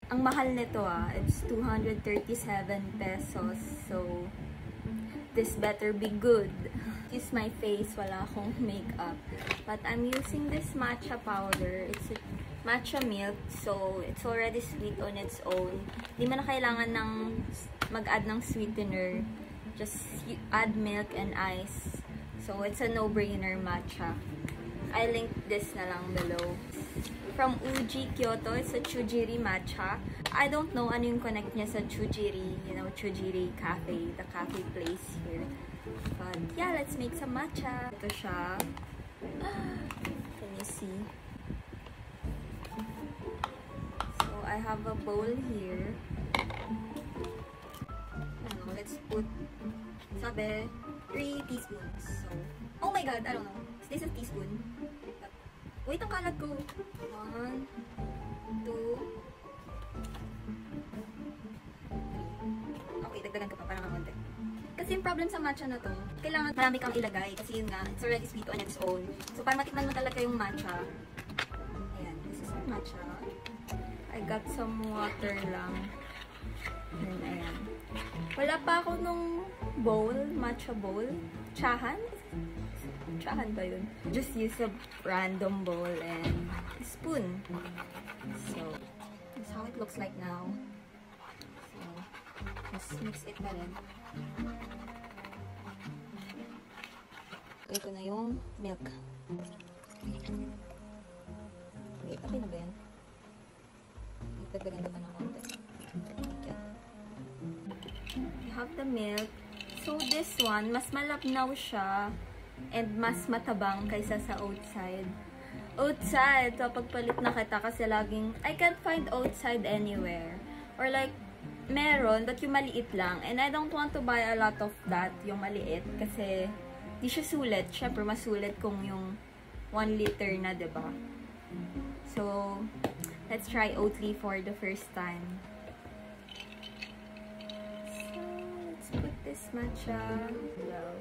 Ang mahal nito it's 237 pesos. So, this better be good. Use my face, wala akong makeup. But I'm using this matcha powder. It's matcha milk, so it's already sweet on its own. Hindi mo na kailangan ng mag-add ng sweetener. Just add milk and ice. So, it's a no-brainer matcha. I link this na lang below. From Uji Kyoto, it's a Chujiri matcha. I don't know ano yung connect niya sa Chujiri, you know, Chujiri Cafe, the cafe place here. But yeah, let's make some matcha. Ito siya. Can you see? So I have a bowl here. Let's put, sabi, 3 teaspoons. So, oh my god, I don't know. Is this a teaspoon? Wait, ang kalat ko. 1, 2, 3. Okay, dagdagan ko pa para makonti. Kasi yung problem sa matcha na to, kailangan marami kang ilagay. Kasi yun nga, it's already sweet on its own. So, para matikman mo talaga yung matcha. Ayan, this is our matcha. I got some water lang. And ayan. Wala pa ako nung bowl, matcha bowl. Tsahan? Tsahan ba yun? Just use a random bowl and a spoon. So, that's how it looks like now. So, just mix it pa rin. Lagay ko na yung milk. Wait, okay na ba yan? Itagdagan na ba ng konti? You have the milk. So, this one, mas malabnaw siya. And mas matabang kaysa sa outside. Outside, pagpalit na kita kasi laging, I can't find outside anywhere. Or like, meron, but yung maliit lang. And I don't want to buy a lot of that, yung maliit. Kasi, di siya sulit. Siyempre, mas sulit kung yung 1 liter na, diba? So, let's try Oatly for the first time. So, let's put this matcha. Well,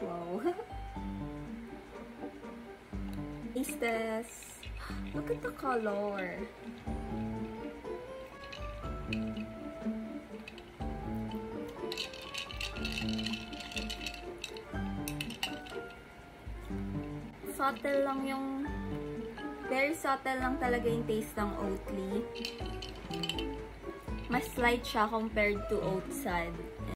wow. Is this? Look at the color. Subtle lang yung, very subtle lang talaga yung taste ng Oatly. Mas light siya compared to outside.